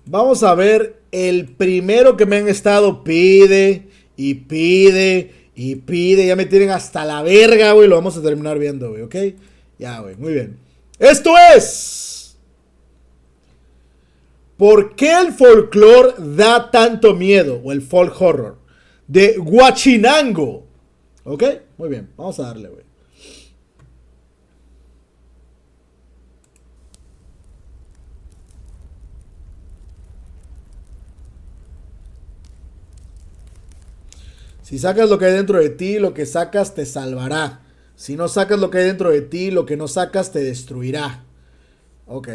Vamos a ver el primero que me han estado pide y pide y pide. Ya me tienen hasta la verga, güey. Lo vamos a terminar viendo, güey, ¿ok? Ya, güey, muy bien. Esto es... ¿Por qué el folclore da tanto miedo? O el folk horror. De Huachinango. ¿Ok? Muy bien, vamos a darle, güey. Si sacas lo que hay dentro de ti, lo que sacas te salvará. Si no sacas lo que hay dentro de ti, lo que no sacas te destruirá. Ok.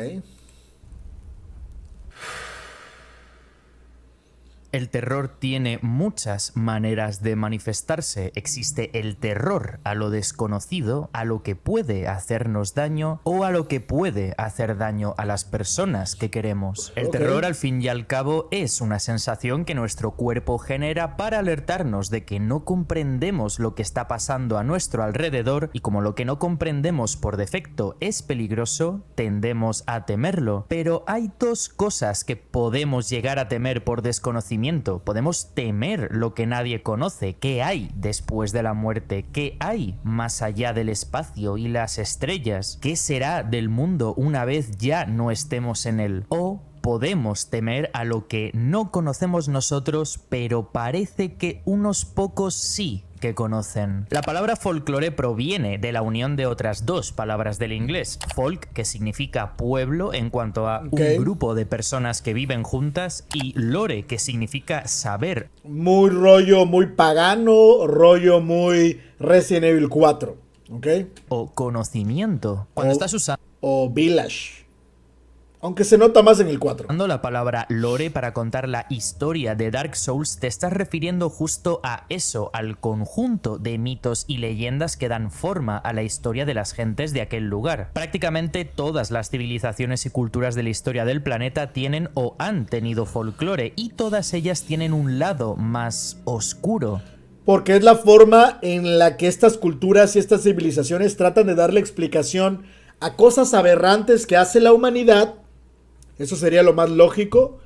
El terror tiene muchas maneras de manifestarse. Existe el terror a lo desconocido, a lo que puede hacernos daño o a lo que puede hacer daño a las personas que queremos. El Ok. terror, al fin y al cabo, es una sensación que nuestro cuerpo genera para alertarnos de que no comprendemos lo que está pasando a nuestro alrededor y como lo que no comprendemos por defecto es peligroso, tendemos a temerlo. Pero hay dos cosas que podemos llegar a temer por desconocimiento. Podemos temer lo que nadie conoce. ¿Qué hay después de la muerte? ¿Qué hay más allá del espacio y las estrellas? ¿Qué será del mundo una vez ya no estemos en él? O podemos temer a lo que no conocemos nosotros, pero parece que unos pocos sí que conocen. La palabra folclore proviene de la unión de otras dos palabras del inglés. Folk, que significa pueblo en cuanto a Ok. un grupo de personas que viven juntas, y lore, que significa saber. Muy rollo, muy pagano, rollo muy Resident Evil 4. ¿Ok? O conocimiento. Cuando O, estás usando o Village. Aunque se nota más en el 4. la palabra lore para contar la historia de Dark Souls, te estás refiriendo justo a eso, al conjunto de mitos y leyendas que dan forma a la historia de las gentes de aquel lugar. Prácticamente todas las civilizaciones y culturas de la historia del planeta tienen o han tenido folclore, y todas ellas tienen un lado más oscuro. Porque es la forma en la que estas culturas y estas civilizaciones tratan de darle explicación a cosas aberrantes que hace la humanidad. Eso sería lo más lógico.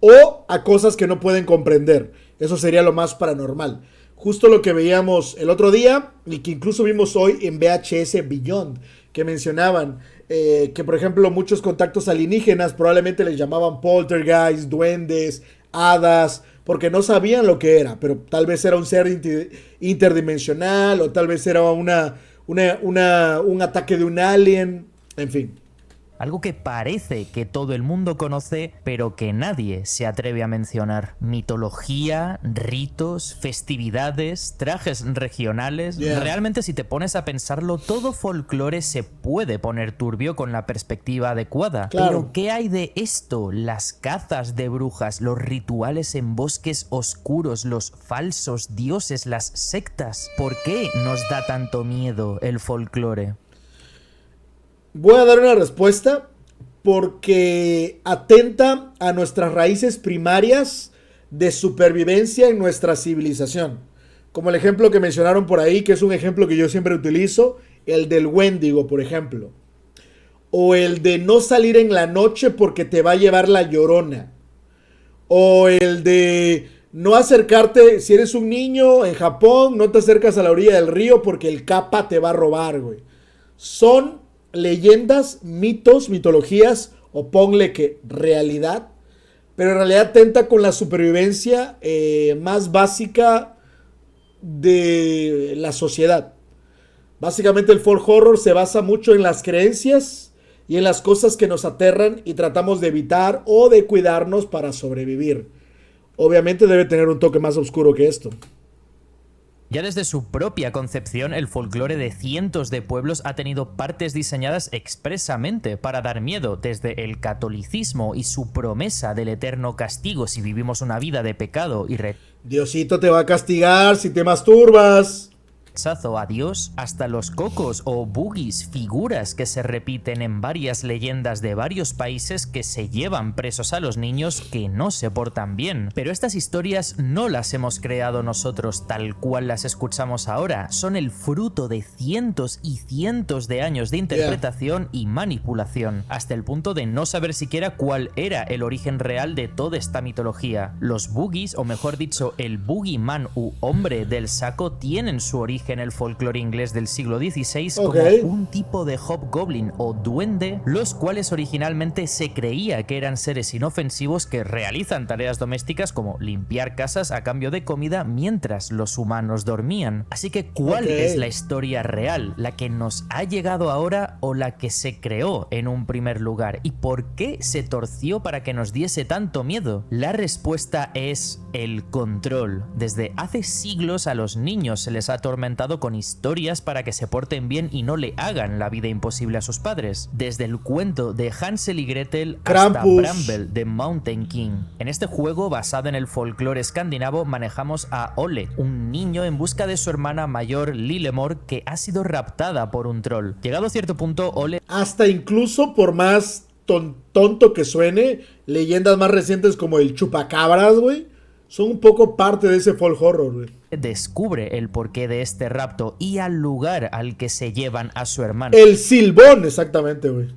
O a cosas que no pueden comprender. Eso sería lo más paranormal. Justo lo que veíamos el otro día y que incluso vimos hoy en VHS Beyond. Que mencionaban que, por ejemplo, muchos contactos alienígenas probablemente les llamaban poltergeist, duendes, hadas, porque no sabían lo que era. Pero tal vez era un ser interdimensional o tal vez era un ataque de un alien. En fin. Algo que parece que todo el mundo conoce, pero que nadie se atreve a mencionar. Mitología, ritos, festividades, trajes regionales. Yeah. Realmente, si te pones a pensarlo, todo folclore se puede poner turbio con la perspectiva adecuada. Claro. Pero ¿qué hay de esto? Las cazas de brujas, los rituales en bosques oscuros, los falsos dioses, las sectas. ¿Por qué nos da tanto miedo el folclore? Voy a dar una respuesta porque atenta a nuestras raíces primarias de supervivencia en nuestra civilización. Como el ejemplo que mencionaron por ahí, que es un ejemplo que yo siempre utilizo, el del Wendigo, por ejemplo. O el de no salir en la noche porque te va a llevar la llorona. O el de no acercarte, si eres un niño en Japón, no te acercas a la orilla del río porque el kappa te va a robar, güey. Son leyendas, mitos, mitologías, o ponle que realidad, pero en realidad tenta con la supervivencia más básica de la sociedad. Básicamente el folk horror se basa mucho en las creencias y en las cosas que nos aterran y tratamos de evitar o de cuidarnos para sobrevivir. Obviamente debe tener un toque más oscuro que esto. Ya desde su propia concepción, el folclore de cientos de pueblos ha tenido partes diseñadas expresamente para dar miedo, desde el catolicismo y su promesa del eterno castigo si vivimos una vida de pecado y Diosito te va a castigar si te masturbas. rechazo a Dios, hasta los cocos o boogies, figuras que se repiten en varias leyendas de varios países que se llevan presos a los niños que no se portan bien. Pero estas historias no las hemos creado nosotros tal cual las escuchamos ahora, son el fruto de cientos y cientos de años de interpretación y manipulación, hasta el punto de no saber siquiera cuál era el origen real de toda esta mitología. Los boogies, o mejor dicho, el boogeyman u hombre del saco, tienen su origen en el folclore inglés del siglo XVI como un tipo de hobgoblin o duende, los cuales originalmente se creía que eran seres inofensivos que realizan tareas domésticas como limpiar casas a cambio de comida mientras los humanos dormían. Así que, ¿cuál es la historia real? ¿La que nos ha llegado ahora o la que se creó en un primer lugar? ¿Y por qué se torció para que nos diese tanto miedo? La respuesta es el control. Desde hace siglos a los niños se les ha atormentado con historias para que se porten bien y no le hagan la vida imposible a sus padres. Desde el cuento de Hansel y Gretel hasta Bramble de Mountain King. En este juego, basado en el folclore escandinavo, manejamos a Ole, un niño en busca de su hermana mayor Lilemore, que ha sido raptada por un troll. Llegado a cierto punto, Ole... Hasta incluso, por más tonto que suene, leyendas más recientes como el chupacabras, güey, son un poco parte de ese folk horror, güey. Descubre el porqué de este rapto y al lugar al que se llevan a su hermano. El Silbón, exactamente, güey.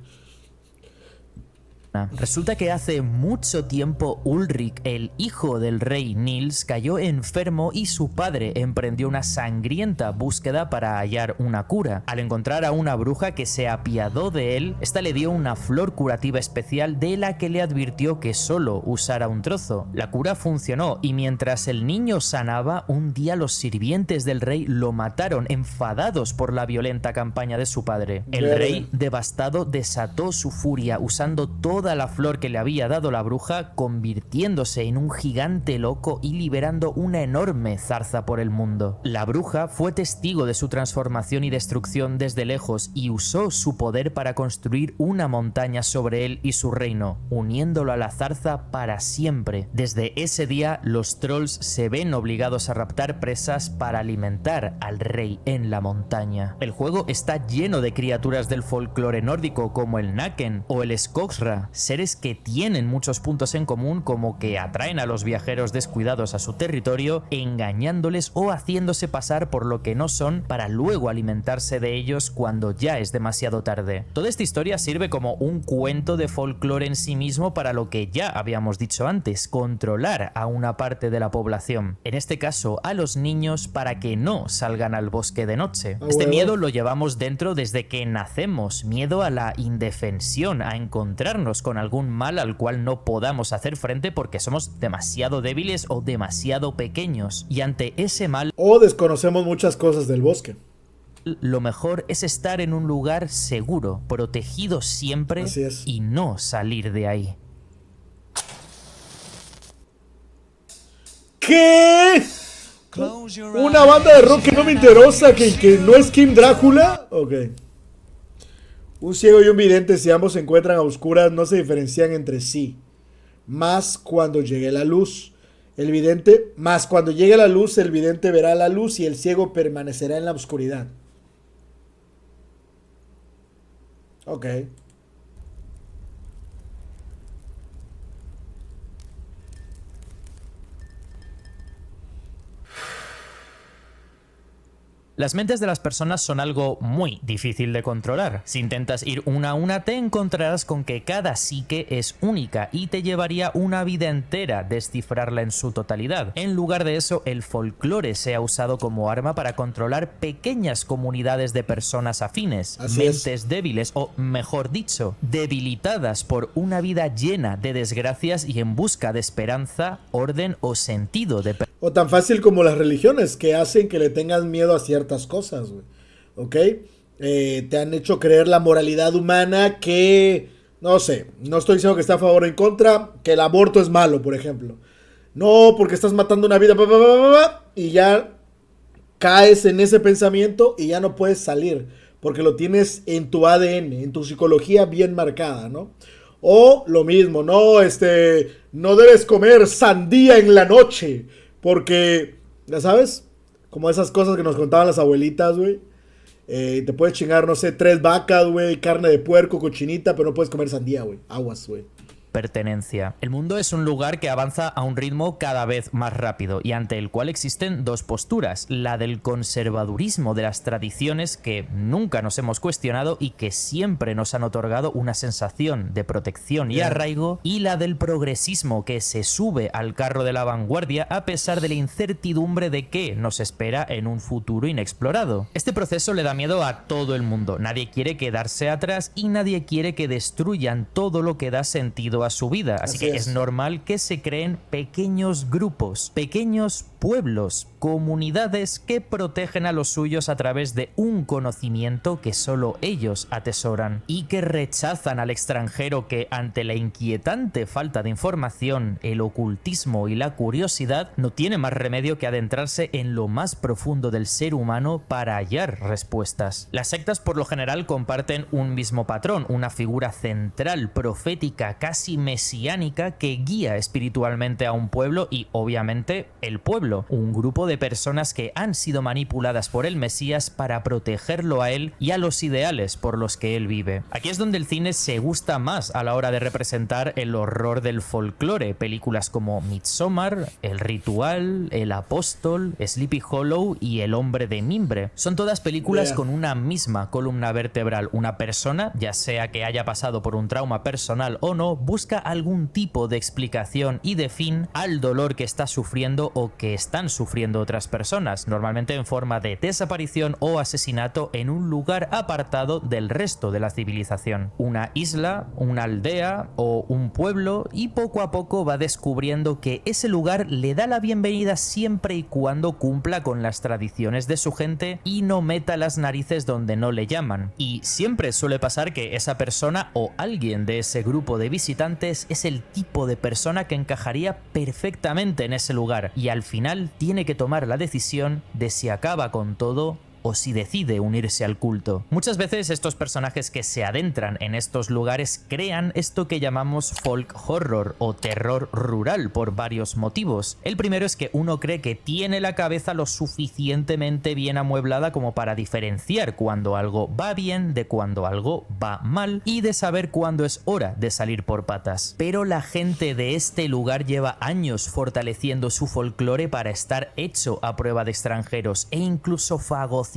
Resulta que hace mucho tiempo Ulrich, el hijo del rey Nils, cayó enfermo y su padre emprendió una sangrienta búsqueda para hallar una cura. Al encontrar a una bruja que se apiadó de él, esta le dio una flor curativa especial de la que le advirtió que solo usara un trozo. La cura funcionó y mientras el niño sanaba, un día los sirvientes del rey lo mataron, enfadados por la violenta campaña de su padre. El rey, devastado, desató su furia usando toda la flor que le había dado la bruja, convirtiéndose en un gigante loco y liberando una enorme zarza por el mundo. La bruja fue testigo de su transformación y destrucción desde lejos y usó su poder para construir una montaña sobre él y su reino, uniéndolo a la zarza para siempre. Desde ese día, los trolls se ven obligados a raptar presas para alimentar al rey en la montaña. El juego está lleno de criaturas del folclore nórdico como el Naken o el Skogsra, seres que tienen muchos puntos en común, como que atraen a los viajeros descuidados a su territorio, engañándoles o haciéndose pasar por lo que no son para luego alimentarse de ellos cuando ya es demasiado tarde. Toda esta historia sirve como un cuento de folclore en sí mismo para lo que ya habíamos dicho antes, controlar a una parte de la población, en este caso a los niños, para que no salgan al bosque de noche. Este miedo lo llevamos dentro desde que nacemos, miedo a la indefensión, a encontrarnos con algún mal al cual no podamos hacer frente porque somos demasiado débiles o demasiado pequeños, y ante ese mal o desconocemos muchas cosas del bosque. Lo mejor es estar en un lugar seguro, protegido siempre y no salir de ahí. ¿Qué? ¿Una banda de rock que no me interesa, que no es King Drácula? Ok. Un ciego y un vidente, si ambos se encuentran a oscuras, no se diferencian entre sí. Más cuando llegue la luz. Cuando llegue la luz, el vidente verá la luz y el ciego permanecerá en la oscuridad. Ok. Las mentes de las personas son algo muy difícil de controlar. Si intentas ir una a una, te encontrarás con que cada psique es única y te llevaría una vida entera descifrarla en su totalidad. En lugar de eso, el folclore se ha usado como arma para controlar pequeñas comunidades de personas afines, mentes débiles o, mejor dicho, debilitadas por una vida llena de desgracias y en busca de esperanza, orden o sentido de o tan fácil como las religiones, que hacen que le tengas miedo a ciertas cosas, güey. ¿Ok? Te han hecho creer la moralidad humana que, no sé, no estoy diciendo que está a favor o en contra, que el aborto es malo, por ejemplo. No, porque estás matando una vida, y ya caes en ese pensamiento y ya no puedes salir, porque lo tienes en tu ADN, en tu psicología bien marcada, ¿no? O lo mismo, no, no debes comer sandía en la noche, porque, ya sabes, Como esas cosas que nos contaban las abuelitas, güey. Te puedes chingar, no sé, 3 vacas, güey, carne de puerco, cochinita, pero no puedes comer sandía, güey. Aguas, güey. Pertenencia. El mundo es un lugar que avanza a un ritmo cada vez más rápido y ante el cual existen dos posturas, la del conservadurismo de las tradiciones que nunca nos hemos cuestionado y que siempre nos han otorgado una sensación de protección y arraigo, y la del progresismo que se sube al carro de la vanguardia a pesar de la incertidumbre de qué nos espera en un futuro inexplorado. Este proceso le da miedo a todo el mundo, nadie quiere quedarse atrás y nadie quiere que destruyan todo lo que da sentido a su vida, así que es normal que se creen pequeños grupos, pequeños pueblos, comunidades que protegen a los suyos a través de un conocimiento que solo ellos atesoran y que rechazan al extranjero que, ante la inquietante falta de información, el ocultismo y la curiosidad, no tiene más remedio que adentrarse en lo más profundo del ser humano para hallar respuestas. Las sectas por lo general comparten un mismo patrón, una figura central, profética, casi mesiánica que guía espiritualmente a un pueblo y obviamente el pueblo, un grupo de personas que han sido manipuladas por el Mesías para protegerlo a él y a los ideales por los que él vive. Aquí es donde el cine se gusta más a la hora de representar el horror del folclore, películas como Midsommar, El Ritual, El Apóstol, Sleepy Hollow y El Hombre de Mimbre. Son todas películas con una misma columna vertebral. Una persona, ya sea que haya pasado por un trauma personal o no, busca algún tipo de explicación y de fin al dolor que está sufriendo o que están sufriendo otras personas, normalmente en forma de desaparición o asesinato en un lugar apartado del resto de la civilización. Una isla, una aldea o un pueblo, y poco a poco va descubriendo que ese lugar le da la bienvenida siempre y cuando cumpla con las tradiciones de su gente y no meta las narices donde no le llaman. Y siempre suele pasar que esa persona o alguien de ese grupo de visitantes es el tipo de persona que encajaría perfectamente en ese lugar y al final tiene que tomar la decisión de si acaba con todo o si decide unirse al culto. Muchas veces estos personajes que se adentran en estos lugares crean esto que llamamos folk horror o terror rural por varios motivos. El primero es que uno cree que tiene la cabeza lo suficientemente bien amueblada como para diferenciar cuando algo va bien de cuando algo va mal y de saber cuándo es hora de salir por patas. Pero la gente de este lugar lleva años fortaleciendo su folclore para estar hecho a prueba de extranjeros e incluso fagocitar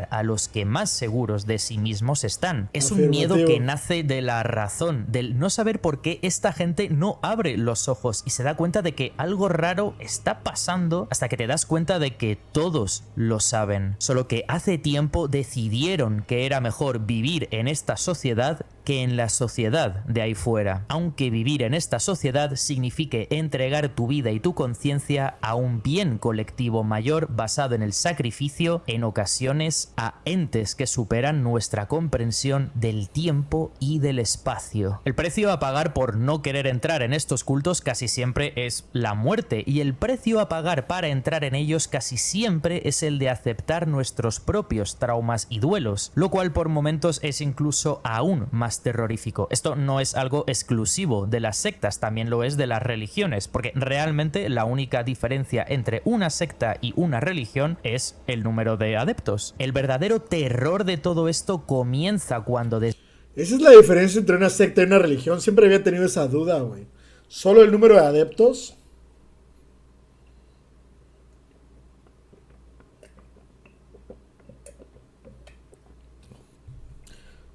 a los que más seguros de sí mismos están. Es un miedo que nace de la razón, del no saber por qué esta gente no abre los ojos y se da cuenta de que algo raro está pasando hasta que te das cuenta de que todos lo saben. Solo que hace tiempo decidieron que era mejor vivir en esta sociedad que en la sociedad de ahí fuera, aunque vivir en esta sociedad signifique entregar tu vida y tu conciencia a un bien colectivo mayor basado en el sacrificio, en ocasiones a entes que superan nuestra comprensión del tiempo y del espacio. El precio a pagar por no querer entrar en estos cultos casi siempre es la muerte, y el precio a pagar para entrar en ellos casi siempre es el de aceptar nuestros propios traumas y duelos, lo cual por momentos es incluso aún más terrorífico. Esto no es algo exclusivo de las sectas, también lo es de las religiones, porque realmente la única diferencia entre una secta y una religión es el número de adeptos. El verdadero terror de todo esto comienza cuando... Esa es la diferencia entre una secta y una religión. Siempre había tenido esa duda, güey. ¿Solo el número de adeptos?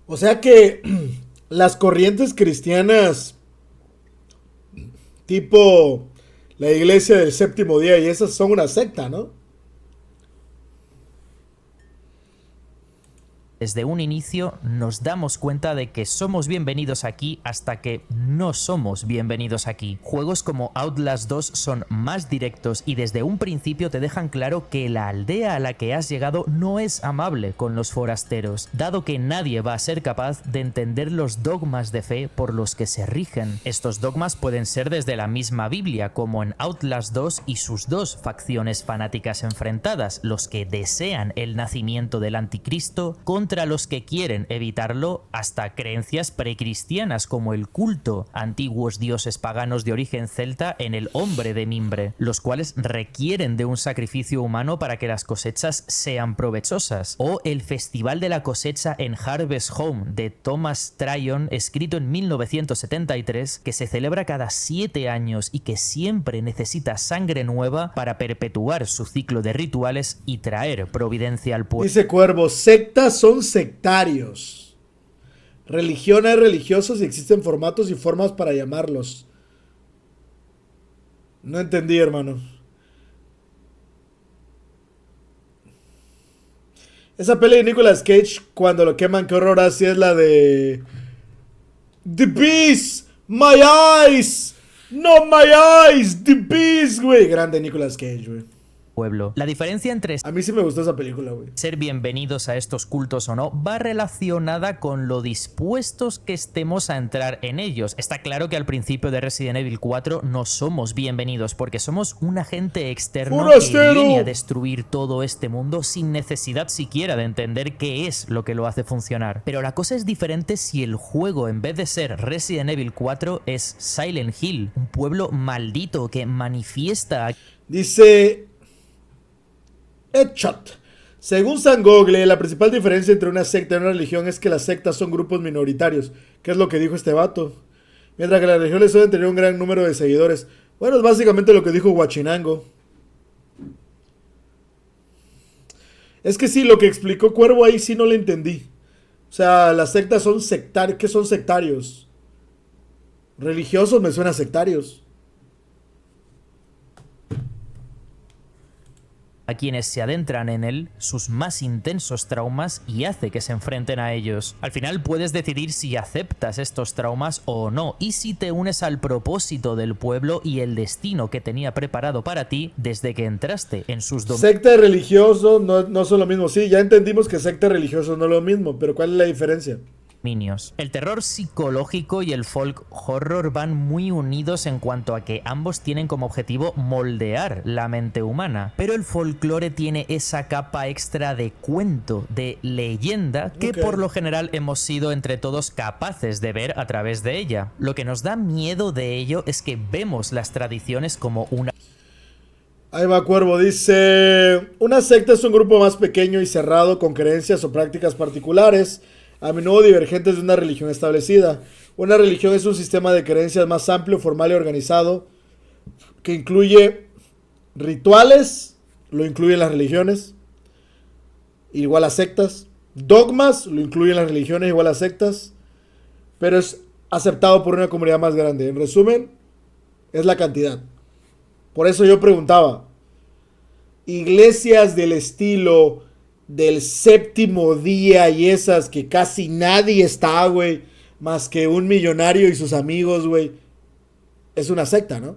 O sea que las corrientes cristianas tipo la iglesia del séptimo día y esas son una secta, ¿no? Desde un inicio nos damos cuenta de que somos bienvenidos aquí hasta que no somos bienvenidos aquí. Juegos como Outlast 2 son más directos y desde un principio te dejan claro que la aldea a la que has llegado no es amable con los forasteros, dado que nadie va a ser capaz de entender los dogmas de fe por los que se rigen. Estos dogmas pueden ser desde la misma Biblia, como en Outlast 2 y sus dos facciones fanáticas enfrentadas, los que desean el nacimiento del anticristo contra contra los que quieren evitarlo, hasta creencias precristianas como el culto a antiguos dioses paganos de origen celta en el hombre de mimbre, los cuales requieren de un sacrificio humano para que las cosechas sean provechosas, o el Festival de la Cosecha en Harvest Home de Thomas Tryon, escrito en 1973, que se celebra cada 7 años y que siempre necesita sangre nueva para perpetuar su ciclo de rituales y traer providencia al pueblo. Dice Cuervo, sectas son sectarios. Religión hay religiosos y existen formatos y formas para llamarlos. No entendí, hermano. Esa peli de Nicolas Cage, cuando lo queman, qué horror, así es la de... The Beast, my eyes, no my eyes, The Beast, güey. Grande Nicolas Cage, güey. Pueblo. La diferencia entre A mí sí me gustó esa película, güey. ser bienvenidos a estos cultos o no va relacionada con lo dispuestos que estemos a entrar en ellos. Está claro que al principio de Resident Evil 4 no somos bienvenidos porque somos un agente externo ¡Forastero! que viene a destruir todo este mundo sin necesidad siquiera de entender qué es lo que lo hace funcionar. Pero la cosa es diferente si el juego, en vez de ser Resident Evil 4, es Silent Hill, un pueblo maldito que manifiesta... Dice... Headshot. Según San Google, la principal diferencia entre una secta y una religión es que las sectas son grupos minoritarios. ¿Qué es lo que dijo este vato? Mientras que las religiones suelen tener un gran número de seguidores. Bueno, es básicamente lo que dijo Huachinango. Es que sí, lo que explicó Cuervo ahí sí no le entendí. O sea, las sectas son sectarios. ¿Qué son sectarios? Religiosos me suena a sectarios. a quienes se adentran en él sus más intensos traumas y hace que se enfrenten a ellos. Al final puedes decidir si aceptas estos traumas o no, y si te unes al propósito del pueblo y el destino que tenía preparado para ti desde que entraste en sus dominios. Secta y religioso no son lo mismo. Sí, ya entendimos que secta y religioso no es lo mismo, pero ¿cuál es la diferencia? El terror psicológico y el folk horror van muy unidos en cuanto a que ambos tienen como objetivo moldear la mente humana, pero el folclore tiene esa capa extra de cuento, de leyenda, que por lo general hemos sido entre todos capaces de ver a través de ella. Lo que nos da miedo de ello es que vemos las tradiciones como una... Ahí va Cuervo, dice: una secta es un grupo más pequeño y cerrado con creencias o prácticas particulares, a menudo divergentes de una religión establecida. Una religión es un sistema de creencias más amplio, formal y organizado, que incluye rituales, lo incluyen las religiones, igual a sectas, dogmas, lo incluyen las religiones, igual a sectas, pero es aceptado por una comunidad más grande. En resumen, es la cantidad. Por eso yo preguntaba, iglesias del estilo del Séptimo Día y esas que casi nadie está, güey, más que un millonario y sus amigos, güey, es una secta, ¿no?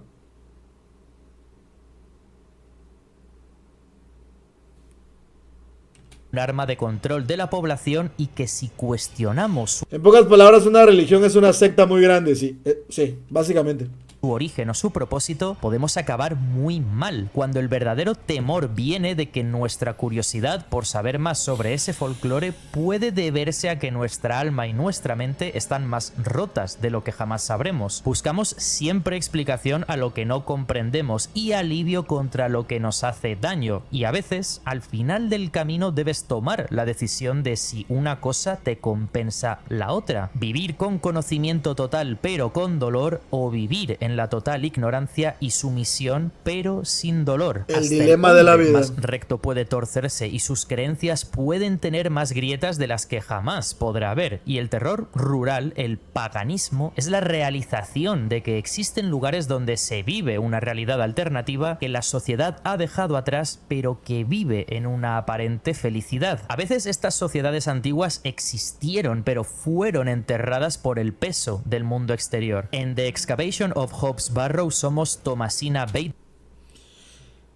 Un arma de control de la población y que si cuestionamos En pocas palabras, una religión es una secta muy grande, sí, sí, básicamente. su origen o su propósito, podemos acabar muy mal, cuando el verdadero temor viene de que nuestra curiosidad por saber más sobre ese folclore puede deberse a que nuestra alma y nuestra mente están más rotas de lo que jamás sabremos. Buscamos siempre explicación a lo que no comprendemos y alivio contra lo que nos hace daño, y a veces, al final del camino, debes tomar la decisión de si una cosa te compensa la otra. Vivir con conocimiento total pero con dolor, o vivir en la total ignorancia y sumisión pero sin dolor. El dilema de la vida. Más recto puede torcerse y sus creencias pueden tener más grietas de las que jamás podrá haber. Y el terror rural, el paganismo, es la realización de que existen lugares donde se vive una realidad alternativa que la sociedad ha dejado atrás pero que vive en una aparente felicidad. A veces estas sociedades antiguas existieron pero fueron enterradas por el peso del mundo exterior. En The Excavation of Hobbs Barrow somos Thomasina Bates.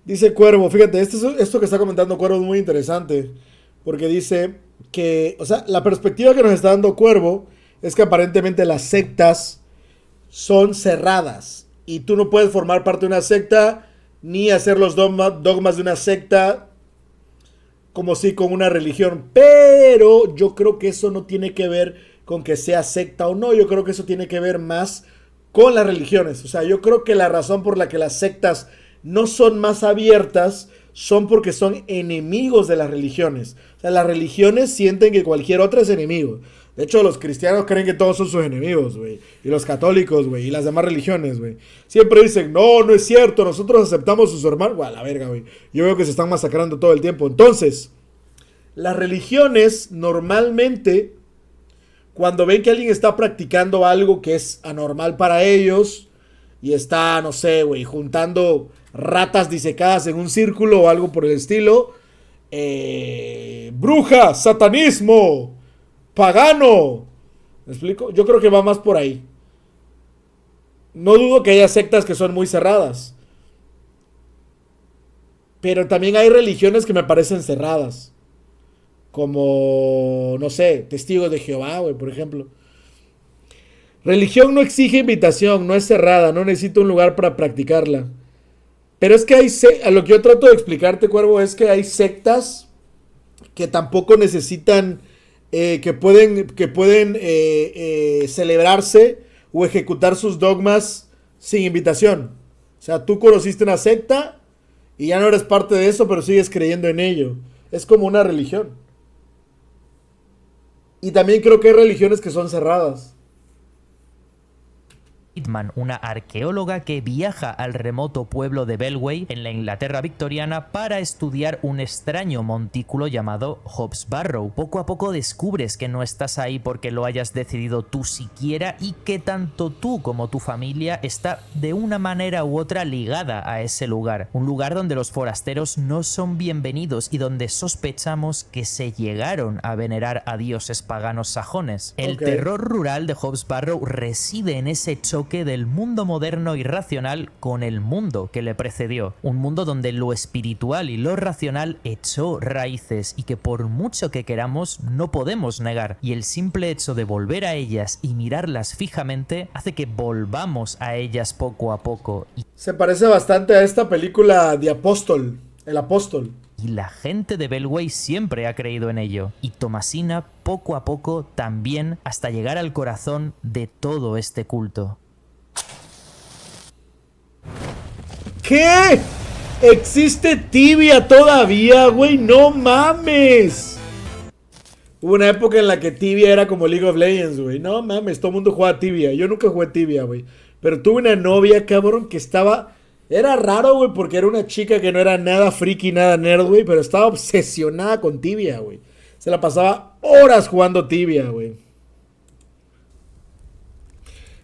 Dice Cuervo, fíjate, esto que está comentando Cuervo es muy interesante, porque dice que, o sea, la perspectiva que nos está dando Cuervo es que aparentemente las sectas son cerradas y tú no puedes formar parte de una secta ni hacer los dogmas de una secta como si con una religión, pero yo creo que eso no tiene que ver con que sea secta o no, yo creo que eso tiene que ver más con las religiones. O sea, yo creo que la razón por la que las sectas no son más abiertas son porque son enemigos de las religiones. O sea, las religiones sienten que cualquier otra es enemigo. De hecho, los cristianos creen que todos son sus enemigos, güey. Y los católicos, güey. Y las demás religiones, güey. Siempre dicen, no, no es cierto. Nosotros aceptamos a sus hermanos. Güey, a la verga, güey. Yo veo que se están masacrando todo el tiempo. Entonces, las religiones normalmente, cuando ven que alguien está practicando algo que es anormal para ellos, y está, no sé, güey, juntando ratas disecadas en un círculo o algo por el estilo, bruja, satanismo, pagano. ¿Me explico? Yo creo que va más por ahí. No dudo que haya sectas que son muy cerradas. Pero también hay religiones que me parecen cerradas. Como, no sé, Testigos de Jehová, güey, por ejemplo. Religión no exige invitación, no es cerrada, no necesita un lugar para practicarla. Pero es que a lo que yo trato de explicarte, Cuervo, es que hay sectas que tampoco necesitan, que pueden celebrarse o ejecutar sus dogmas sin invitación. O sea, tú conociste una secta y ya no eres parte de eso, pero sigues creyendo en ello. Es como una religión. Y también creo que hay religiones que son cerradas. Pittman, una arqueóloga que viaja al remoto pueblo de Belway, en la Inglaterra victoriana, para estudiar un extraño montículo llamado Hobbs Barrow. Poco a poco descubres que no estás ahí porque lo hayas decidido tú siquiera y que tanto tú como tu familia está de una manera u otra ligada a ese lugar. Un lugar donde los forasteros no son bienvenidos y donde sospechamos que se llegaron a venerar a dioses paganos sajones. El terror rural de Hobbs Barrow reside en ese choque del mundo moderno y racional con el mundo que le precedió. Un mundo donde lo espiritual y lo racional echó raíces y que por mucho que queramos no podemos negar. Y el simple hecho de volver a ellas y mirarlas fijamente hace que volvamos a ellas poco a poco. Se parece bastante a esta película de Apóstol, El Apóstol. Y la gente de Belway siempre ha creído en ello. Y Thomasina poco a poco también, hasta llegar al corazón de todo este culto. ¿Qué? ¿Existe Tibia todavía, güey? ¡No mames! Hubo una época en la que Tibia era como League of Legends, güey. No mames, todo el mundo jugaba Tibia. Yo nunca jugué Tibia, güey. Pero tuve una novia, cabrón, que estaba... Era raro, güey, porque era una chica que no era nada friki, nada nerd, güey. Pero estaba obsesionada con Tibia, güey. Se la pasaba horas jugando Tibia, güey.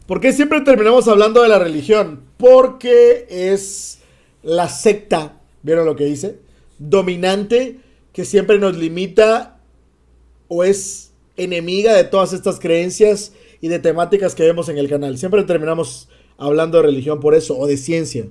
¿Por qué siempre terminamos hablando de la religión? Porque es la secta, ¿vieron lo que dice? Dominante, que siempre nos limita o es enemiga de todas estas creencias y de temáticas que vemos en el canal. Siempre terminamos hablando de religión por eso, o de ciencia.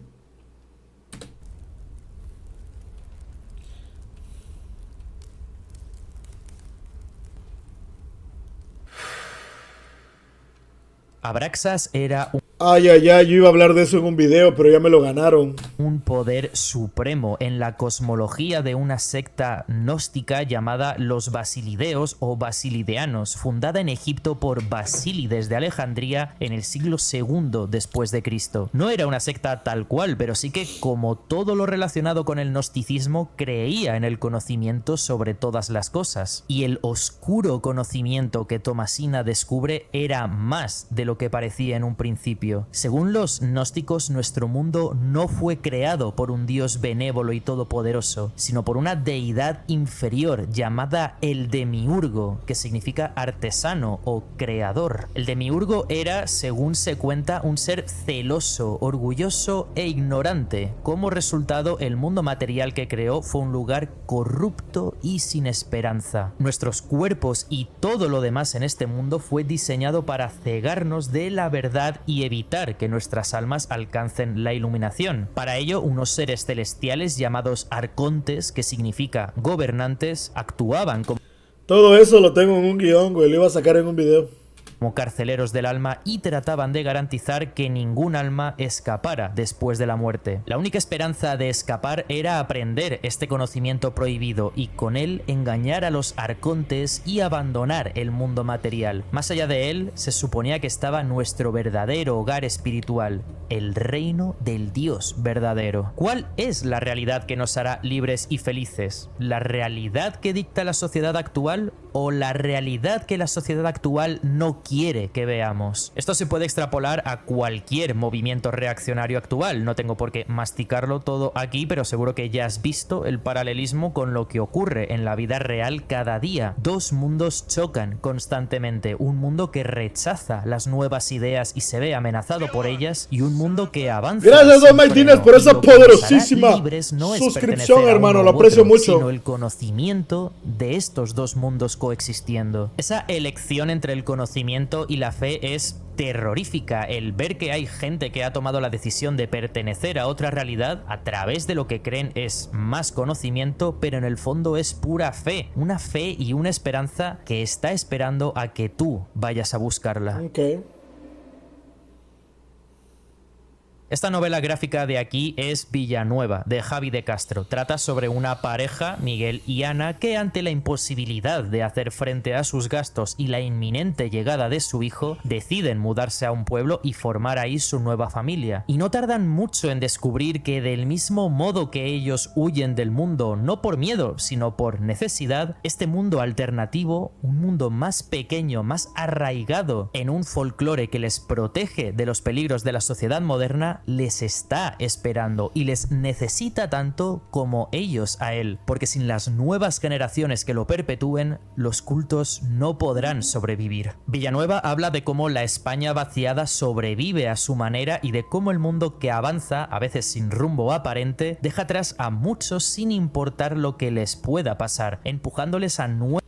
Abraxas era Ay, yo iba a hablar de eso en un video, pero ya me lo ganaron. un poder supremo en la cosmología de una secta gnóstica llamada los Basilideos o Basilideanos, fundada en Egipto por Basílides de Alejandría en el siglo II después de Cristo. No era una secta tal cual, pero sí que, como todo lo relacionado con el gnosticismo, creía en el conocimiento sobre todas las cosas. Y el oscuro conocimiento que Thomasina descubre era más de lo que parecía en un principio. Según los gnósticos, nuestro mundo no fue creado por un dios benévolo y todopoderoso, sino por una deidad inferior llamada el Demiurgo, que significa artesano o creador. El Demiurgo era, según se cuenta, un ser celoso, orgulloso e ignorante. Como resultado, el mundo material que creó fue un lugar corrupto y sin esperanza. Nuestros cuerpos y todo lo demás en este mundo fue diseñado para cegarnos de la verdad y evitar que nuestras almas alcancen la iluminación. Para ello, unos seres celestiales llamados arcontes, que significa gobernantes, actuaban como... Todo eso lo tengo en un guión, güey. Lo iba a sacar en un video. como carceleros del alma y trataban de garantizar que ningún alma escapara después de la muerte. La única esperanza de escapar era aprender este conocimiento prohibido y con él engañar a los arcontes y abandonar el mundo material. Más allá de él, se suponía que estaba nuestro verdadero hogar espiritual, el reino del Dios verdadero. ¿Cuál es la realidad que nos hará libres y felices? ¿La realidad que dicta la sociedad actual o la realidad que la sociedad actual no quiere que veamos? Esto se puede extrapolar a cualquier movimiento reaccionario actual. No tengo por qué masticarlo todo aquí, pero seguro que ya has visto el paralelismo con lo que ocurre en la vida real cada día. Dos mundos chocan constantemente. Un mundo que rechaza las nuevas ideas y se ve amenazado por ellas, y un mundo que avanza. Gracias, Don Martínez, por esa poderosísima no suscripción, hermano. Lo aprecio mucho. Sino el conocimiento de estos dos mundos coexistiendo. Esa elección entre el conocimiento y la fe es terrorífica. El ver que hay gente que ha tomado la decisión de pertenecer a otra realidad a través de lo que creen es más conocimiento, pero en el fondo es pura fe. Una fe y una esperanza que está esperando a que tú vayas a buscarla. Okay. Esta novela gráfica de aquí es Villanueva, de Javi de Castro. Trata sobre una pareja, Miguel y Ana, que ante la imposibilidad de hacer frente a sus gastos y la inminente llegada de su hijo, deciden mudarse a un pueblo y formar ahí su nueva familia. Y no tardan mucho en descubrir que del mismo modo que ellos huyen del mundo, no por miedo, sino por necesidad, este mundo alternativo, un mundo más pequeño, más arraigado en un folclore que les protege de los peligros de la sociedad moderna, les está esperando y les necesita tanto como ellos a él, porque sin las nuevas generaciones que lo perpetúen, los cultos no podrán sobrevivir. Villanueva habla de cómo la España vaciada sobrevive a su manera y de cómo el mundo que avanza, a veces sin rumbo aparente, deja atrás a muchos sin importar lo que les pueda pasar, empujándoles a nuevos...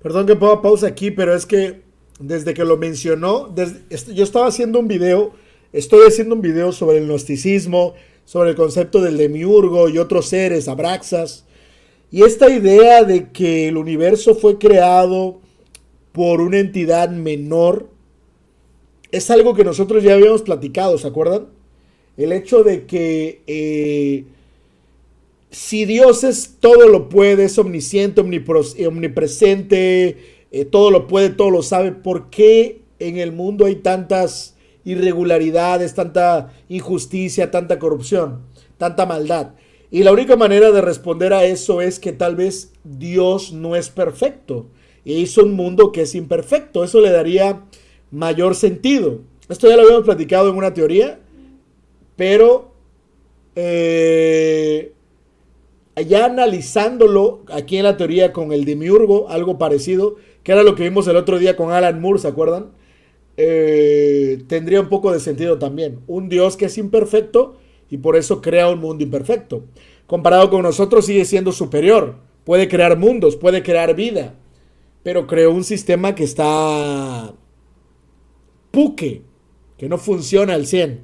Perdón que ponga pausa aquí, pero es que desde que lo mencionó, yo estaba haciendo un video. Estoy haciendo un video sobre el gnosticismo, sobre el concepto del demiurgo y otros seres, Abraxas. Y esta idea de que el universo fue creado por una entidad menor es algo que nosotros ya habíamos platicado, ¿se acuerdan? El hecho de que si Dios es todo lo puede, es omnisciente, omnipresente, todo lo puede, todo lo sabe, ¿por qué en el mundo hay tantas irregularidades, tanta injusticia, tanta corrupción, tanta maldad? Y la única manera de responder a eso es que tal vez Dios no es perfecto e hizo un mundo que es imperfecto. Eso le daría mayor sentido. Esto ya lo habíamos platicado en una teoría, pero ya analizándolo aquí en la teoría con el demiurgo, algo parecido, que era lo que vimos el otro día con Alan Moore, ¿se acuerdan? Tendría un poco de sentido también. Un Dios que es imperfecto y por eso crea un mundo imperfecto. Comparado con nosotros sigue siendo superior. Puede crear mundos, puede crear vida, pero creó un sistema que está puque, que no funciona al 100.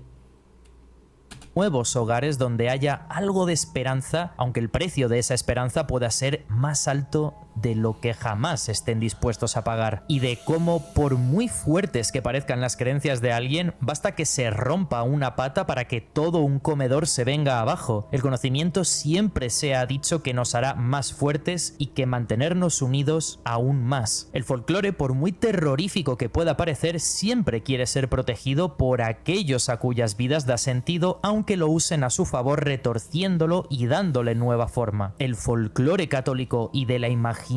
Nuevos hogares donde haya algo de esperanza, aunque el precio de esa esperanza pueda ser más alto de lo que jamás estén dispuestos a pagar, y de cómo, por muy fuertes que parezcan las creencias de alguien, basta que se rompa una pata para que todo un comedor se venga abajo. El conocimiento siempre se ha dicho que nos hará más fuertes y que mantenernos unidos aún más. El folclore, por muy terrorífico que pueda parecer, siempre quiere ser protegido por aquellos a cuyas vidas da sentido, aunque lo usen a su favor retorciéndolo y dándole nueva forma. El folclore católico y de la imaginería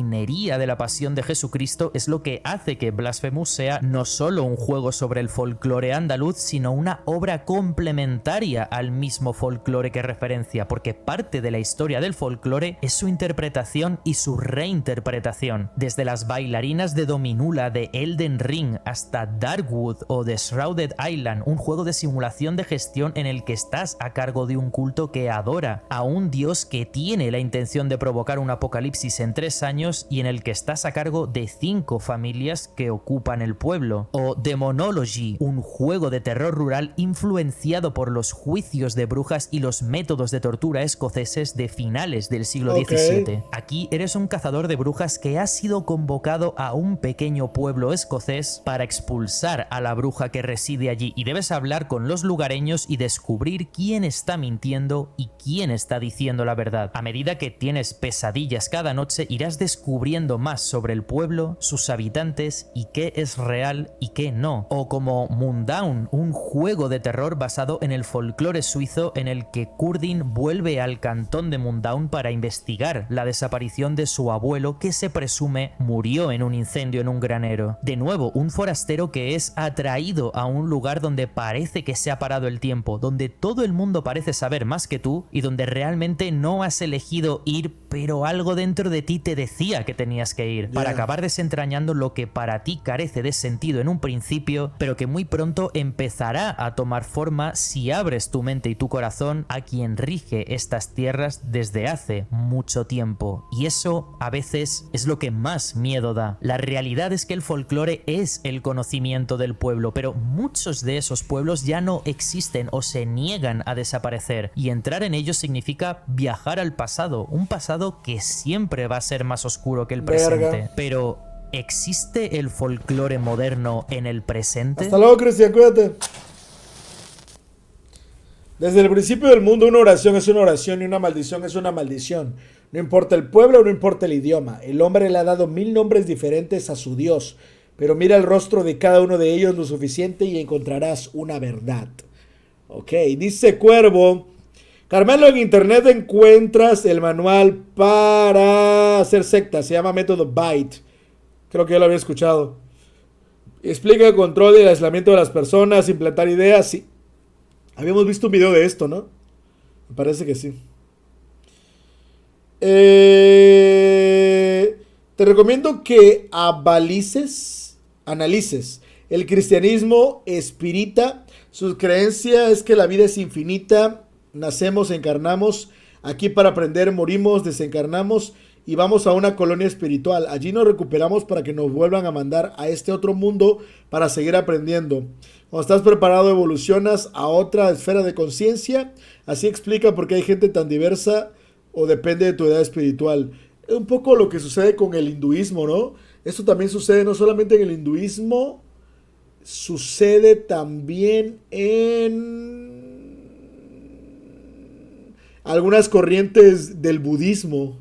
de la pasión de Jesucristo es lo que hace que Blasphemous sea no solo un juego sobre el folclore andaluz, sino una obra complementaria al mismo folclore que referencia, porque parte de la historia del folclore es su interpretación y su reinterpretación. Desde las bailarinas de Dominula de Elden Ring hasta Darkwood o The Shrouded Island, un juego de simulación de gestión en el que está estás a cargo de un culto que adora a un dios que tiene la intención de provocar un apocalipsis en 3 años y en el que estás a cargo de 5 familias que ocupan el pueblo. O Demonology, un juego de terror rural influenciado por los juicios de brujas y los métodos de tortura escoceses de finales del siglo XVII. Aquí eres un cazador de brujas que ha sido convocado a un pequeño pueblo escocés para expulsar a la bruja que reside allí, y debes hablar con los lugareños y descubrir quién está mintiendo y quién está diciendo la verdad. A medida que tienes pesadillas cada noche, irás descubriendo más sobre el pueblo, sus habitantes y qué es real y qué no. O como Moondown, un juego de terror basado en el folclore suizo en el que Curdin vuelve al cantón de Moondown para investigar la desaparición de su abuelo, que se presume murió en un incendio en un granero. De nuevo, un forastero que es atraído a un lugar donde parece que se ha parado el tiempo, donde todo el mundo parece saber más que tú y donde realmente no has elegido ir, pero algo dentro de ti te decía que tenías que ir, para acabar desentrañando lo que para ti carece de sentido en un principio, pero que muy pronto empezará a tomar forma si abres tu mente y tu corazón a quien rige estas tierras desde hace mucho tiempo. Y eso a veces es lo que más miedo da. La realidad es que el folclore es el conocimiento del pueblo, pero muchos de esos pueblos ya no existen o se niegan a desaparecer, y entrar en ellos significa viajar al pasado, un pasado que siempre va a ser más oscuro que el presente. Pero ¿existe el folclore moderno en el presente? Hasta luego, Cristian, cuídate. Desde el principio del mundo, una oración es una oración y una maldición es una maldición. No importa el pueblo, no importa el idioma. El hombre le ha dado 1000 nombres diferentes a su Dios, pero mira el rostro de cada uno de ellos lo suficiente y encontrarás una verdad. Ok, dice Cuervo: Carmelo, en internet encuentras el manual para hacer sectas, se llama método Byte. Creo que ya lo había escuchado. Explica el control y el aislamiento de las personas, implantar ideas. Sí. Habíamos visto un video de esto, ¿no? Me parece que sí. Te recomiendo que analices el cristianismo espírita. Su creencia es que la vida es infinita. Nacemos, encarnamos, aquí para aprender, morimos, desencarnamos y vamos a una colonia espiritual. Allí nos recuperamos para que nos vuelvan a mandar a este otro mundo para seguir aprendiendo. Cuando estás preparado, evolucionas a otra esfera de conciencia. Así explica por qué hay gente tan diversa, o depende de tu edad espiritual. Es un poco lo que sucede con el hinduismo, ¿no? Esto también sucede no solamente en el hinduismo, sucede también en algunas corrientes del budismo.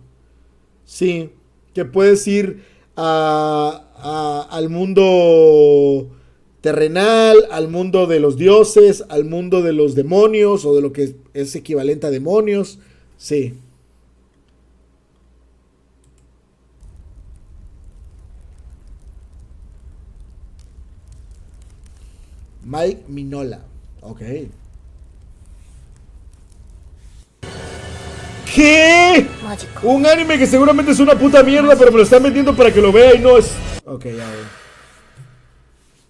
Sí, que puedes ir al mundo terrenal, al mundo de los dioses, al mundo de los demonios, o de lo que es equivalente a demonios. Sí. Mike Minola. Ok. ¿Qué? Un anime que seguramente es una puta mierda, pero me lo están vendiendo para que lo vea y no es... Ok, ya veo.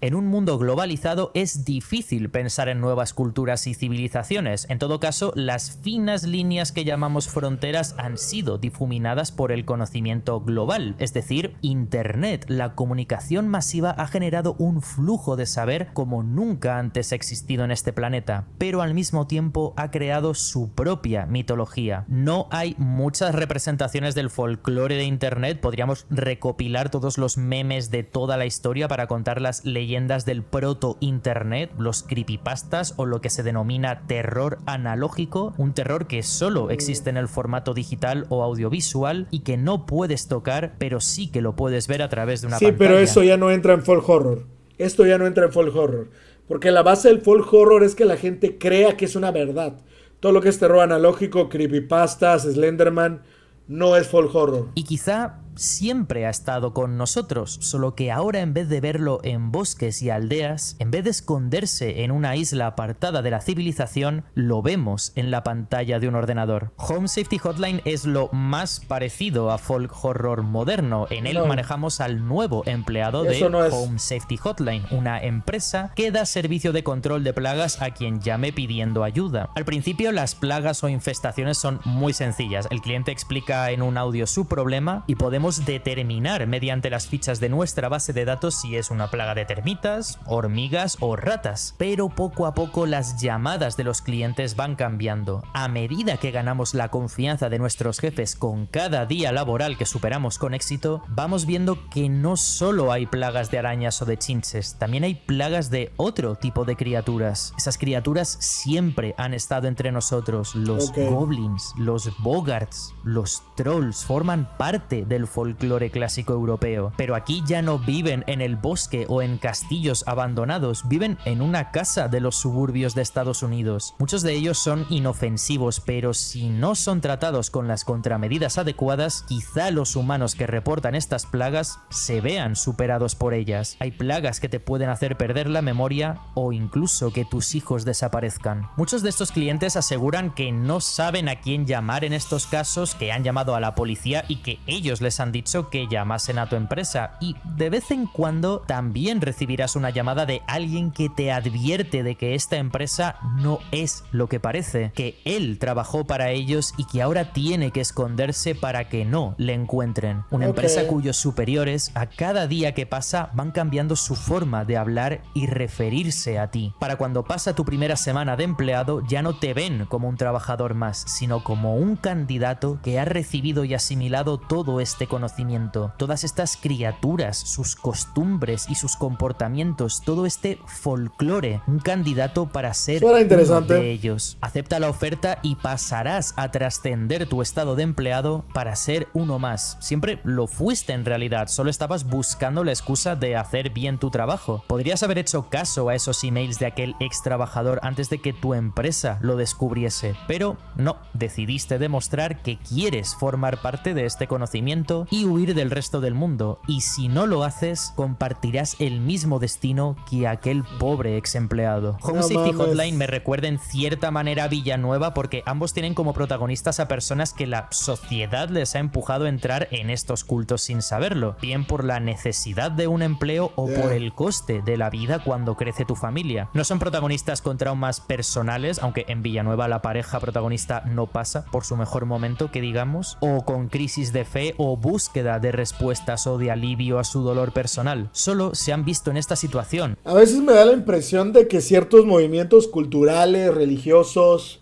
En un mundo globalizado es difícil pensar en nuevas culturas y civilizaciones. En todo caso, las finas líneas que llamamos fronteras han sido difuminadas por el conocimiento global. Es decir, Internet, la comunicación masiva, ha generado un flujo de saber como nunca antes ha existido en este planeta, pero al mismo tiempo ha creado su propia mitología. No hay muchas representaciones del folclore de Internet. Podríamos recopilar todos los memes de toda la historia para contar las leyendas del proto-internet, los creepypastas o lo que se denomina terror analógico, un terror que solo existe en el formato digital o audiovisual y que no puedes tocar, pero sí que lo puedes ver a través de una pantalla. Sí, pero eso ya no entra en folk horror. Esto ya no entra en folk horror. Porque la base del folk horror es que la gente crea que es una verdad. Todo lo que es terror analógico, creepypastas, Slenderman, no es folk horror. Y quizá siempre ha estado con nosotros, solo que ahora en vez de verlo en bosques y aldeas, en vez de esconderse en una isla apartada de la civilización, lo vemos en la pantalla de un ordenador. Home Safety Hotline es lo más parecido a folk horror moderno. En él manejamos al nuevo empleado de Home Safety Hotline, una empresa que da servicio de control de plagas a quien llame pidiendo ayuda. Al principio las plagas o infestaciones son muy sencillas. El cliente explica en un audio su problema y podemos determinar mediante las fichas de nuestra base de datos si es una plaga de termitas, hormigas o ratas. Pero poco a poco las llamadas de los clientes van cambiando. A medida que ganamos la confianza de nuestros jefes con cada día laboral que superamos con éxito, vamos viendo que no solo hay plagas de arañas o de chinches, también hay plagas de otro tipo de criaturas. Esas criaturas siempre han estado entre nosotros. Los goblins, los bogarts, los trolls forman parte del folclore clásico europeo. Pero aquí ya no viven en el bosque o en castillos abandonados, viven en una casa de los suburbios de Estados Unidos. Muchos de ellos son inofensivos, pero si no son tratados con las contramedidas adecuadas, quizá los humanos que reportan estas plagas se vean superados por ellas. Hay plagas que te pueden hacer perder la memoria o incluso que tus hijos desaparezcan. Muchos de estos clientes aseguran que no saben a quién llamar en estos casos, que han llamado a la policía y que ellos les han dicho que llamasen a tu empresa. Y de vez en cuando también recibirás una llamada de alguien que te advierte de que esta empresa no es lo que parece, que él trabajó para ellos y que ahora tiene que esconderse para que no le encuentren. Una empresa cuyos superiores a cada día que pasa van cambiando su forma de hablar y referirse a ti. Para cuando pasa tu primera semana de empleado ya no te ven como un trabajador más, sino como un candidato que ha recibido y asimilado todo este conocimiento, todas estas criaturas, sus costumbres y sus comportamientos, todo este folclore, un candidato para ser uno de ellos. Acepta la oferta y pasarás a trascender tu estado de empleado para ser uno más. Siempre lo fuiste en realidad, solo estabas buscando la excusa de hacer bien tu trabajo. Podrías haber hecho caso a esos emails de aquel ex trabajador antes de que tu empresa lo descubriese, pero no, decidiste demostrar que quieres formar parte de este conocimiento y huir del resto del mundo, y si no lo haces, compartirás el mismo destino que aquel pobre ex empleado. Home Safety Hotline me recuerda en cierta manera a Villanueva porque ambos tienen como protagonistas a personas que la sociedad les ha empujado a entrar en estos cultos sin saberlo, bien por la necesidad de un empleo o por el coste de la vida cuando crece tu familia. No son protagonistas con traumas personales, aunque en Villanueva la pareja protagonista no pasa por su mejor momento, que digamos, o con crisis de fe o búsqueda de respuestas o de alivio a su dolor personal. Solo se han visto en esta situación. A veces me da la impresión de que ciertos movimientos culturales, religiosos,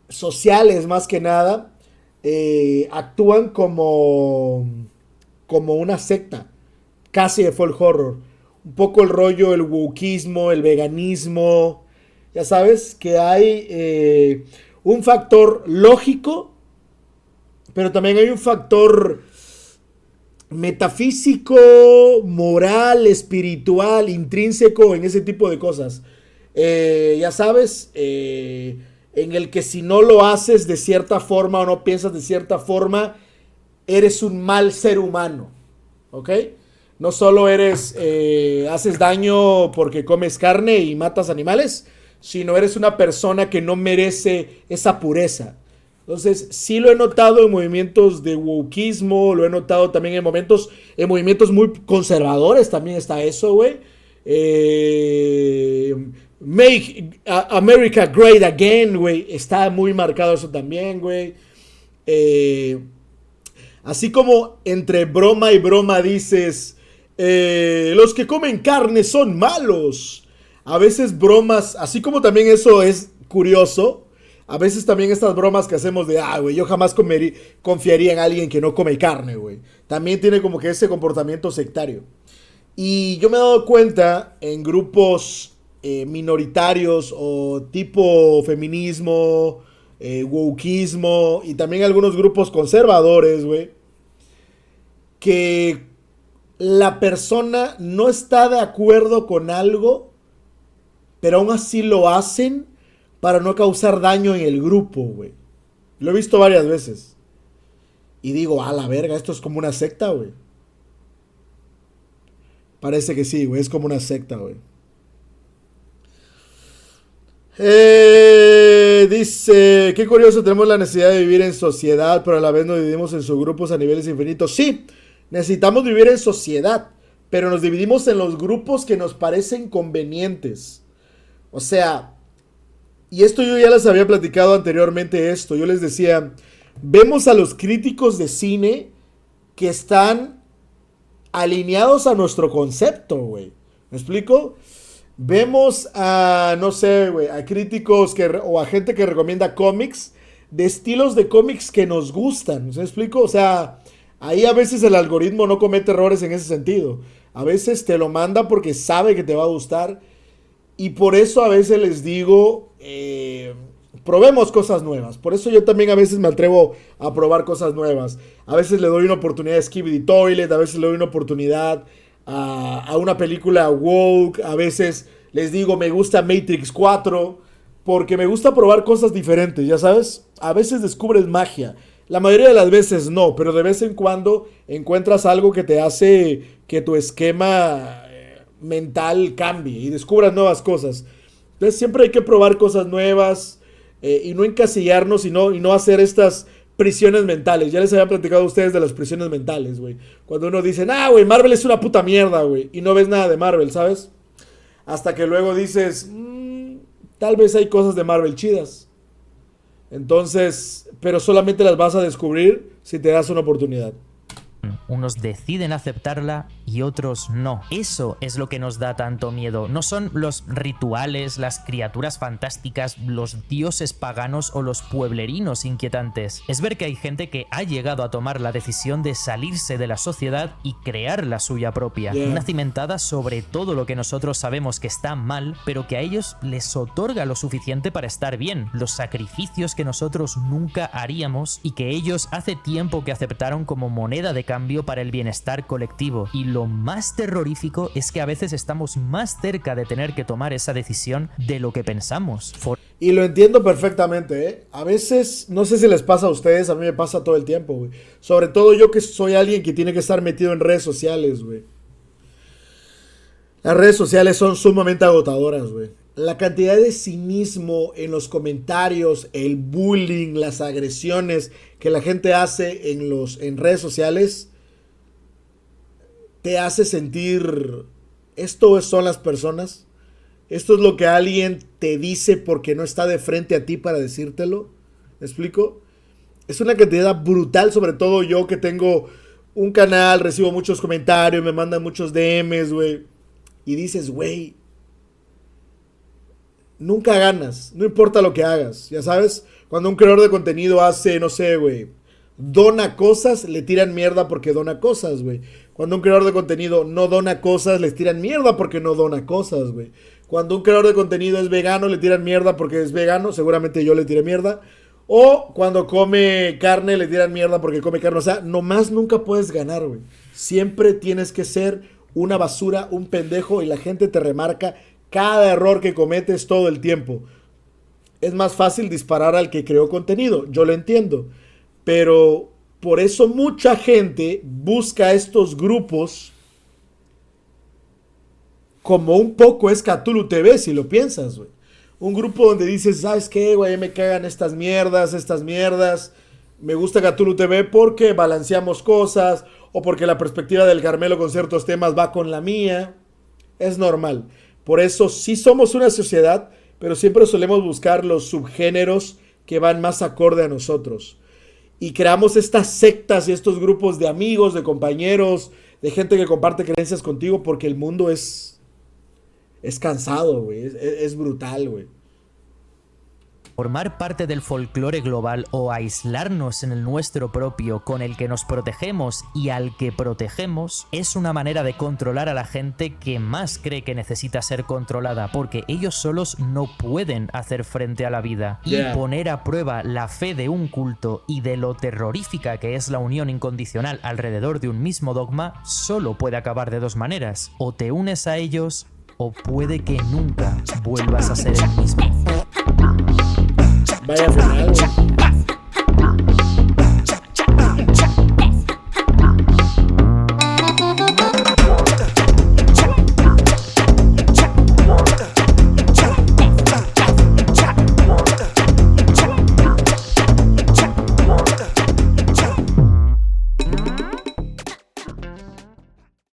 sociales más que nada, actúan como una secta, casi de folk horror. Un poco el rollo, el wokeismo, el veganismo. Ya sabes que hay un factor lógico, pero también hay un factor metafísico, moral, espiritual, intrínseco en ese tipo de cosas. Ya sabes, en el que si no lo haces de cierta forma o no piensas de cierta forma, eres un mal ser humano, ¿ok? No solo haces daño porque comes carne y matas animales, sino eres una persona que no merece esa pureza. Entonces, sí lo he notado en movimientos de wokeismo, lo he notado también en movimientos muy conservadores, también está eso, güey. Make America Great Again, güey, está muy marcado eso también, güey. Así como entre broma y broma dices, los que comen carne son malos. A veces bromas, así como también eso es curioso, a veces también estas bromas que hacemos de, güey, yo jamás confiaría en alguien que no come carne, güey. También tiene como que ese comportamiento sectario. Y yo me he dado cuenta en grupos minoritarios o tipo feminismo, wokeismo y también algunos grupos conservadores, güey, que la persona no está de acuerdo con algo, pero aún así lo hacen para no causar daño en el grupo, güey. Lo he visto varias veces. y digo, a la verga, esto es como una secta, güey. Parece que sí, güey, es como una secta, güey. Dice, qué curioso, tenemos la necesidad de vivir en sociedad, pero a la vez nos dividimos en subgrupos a niveles infinitos. Sí, necesitamos vivir en sociedad, pero nos dividimos en los grupos que nos parecen convenientes. O sea, y esto yo ya les había platicado anteriormente esto, yo les decía, vemos a los críticos de cine que están alineados a nuestro concepto, güey. ¿Me explico? Vemos a, no sé, güey, a críticos o a gente que recomienda cómics de estilos de cómics que nos gustan. ¿Me explico? O sea, ahí a veces el algoritmo no comete errores en ese sentido. A veces te lo manda porque sabe que te va a gustar. Y por eso a veces les digo, probemos cosas nuevas. Por eso yo también a veces me atrevo a probar cosas nuevas. A veces le doy una oportunidad a Skibidi Toilet, a veces le doy una oportunidad a una película woke, a veces les digo me gusta Matrix 4, porque me gusta probar cosas diferentes, ya sabes. A veces descubres magia, la mayoría de las veces no, pero de vez en cuando encuentras algo que te hace que tu esquema mental cambie y descubras nuevas cosas. Entonces siempre hay que probar cosas nuevas y no encasillarnos y no hacer estas prisiones mentales. Ya les había platicado a ustedes de las prisiones mentales, güey. Cuando uno dice, güey, Marvel es una puta mierda, güey. Y no ves nada de Marvel, ¿sabes? Hasta que luego dices, tal vez hay cosas de Marvel chidas. Entonces, pero solamente las vas a descubrir si te das una oportunidad. Unos deciden aceptarla y otros no. Eso es lo que nos da tanto miedo. No son los rituales, las criaturas fantásticas, los dioses paganos o los pueblerinos inquietantes. Es ver que hay gente que ha llegado a tomar la decisión de salirse de la sociedad y crear la suya propia. Una cimentada sobre todo lo que nosotros sabemos que está mal, pero que a ellos les otorga lo suficiente para estar bien. Los sacrificios que nosotros nunca haríamos y que ellos hace tiempo que aceptaron como moneda de cambio para el bienestar colectivo. Y lo más terrorífico es que a veces estamos más cerca de tener que tomar esa decisión de lo que pensamos. Y lo entiendo perfectamente, ¿eh? A veces, no sé si les pasa a ustedes, a mí me pasa todo el tiempo, güey. Sobre todo yo que soy alguien que tiene que estar metido en redes sociales, güey. Las redes sociales son sumamente agotadoras, güey. La cantidad de cinismo en los comentarios, el bullying, las agresiones que la gente hace en redes sociales te hace sentir, esto son las personas, esto es lo que alguien te dice porque no está de frente a ti para decírtelo. ¿Me explico? Es una cantidad brutal, sobre todo yo que tengo un canal, recibo muchos comentarios, me mandan muchos DMs, güey. Y dices, güey, nunca ganas, no importa lo que hagas, ya sabes. Cuando un creador de contenido hace, no sé, güey, dona cosas, le tiran mierda porque dona cosas, güey. Cuando un creador de contenido no dona cosas, les tiran mierda porque no dona cosas, güey. Cuando un creador de contenido es vegano, le tiran mierda porque es vegano, seguramente yo le tiré mierda. O cuando come carne, le tiran mierda porque come carne. O sea, nomás nunca puedes ganar, güey. Siempre tienes que ser una basura, un pendejo, y la gente te remarca cada error que cometes todo el tiempo. Es más fácil disparar al que creó contenido, yo lo entiendo. Pero por eso mucha gente busca estos grupos como un poco es Cthulhu TV, si lo piensas, güey. Un grupo donde dices, ¿sabes qué, güey? Me cagan estas mierdas. Me gusta Cthulhu TV porque balanceamos cosas o porque la perspectiva del Carmelo con ciertos temas va con la mía. Es normal. Por eso sí somos una sociedad, pero siempre solemos buscar los subgéneros que van más acorde a nosotros. Y creamos estas sectas y estos grupos de amigos, de compañeros, de gente que comparte creencias contigo porque el mundo es cansado, güey. Es brutal, güey. Formar parte del folclore global o aislarnos en el nuestro propio con el que nos protegemos y al que protegemos es una manera de controlar a la gente que más cree que necesita ser controlada porque ellos solos no pueden hacer frente a la vida. Y poner a prueba la fe de un culto y de lo terrorífica que es la unión incondicional alrededor de un mismo dogma solo puede acabar de dos maneras. O te unes a ellos o puede que nunca vuelvas a ser el mismo. Vaya final, güey.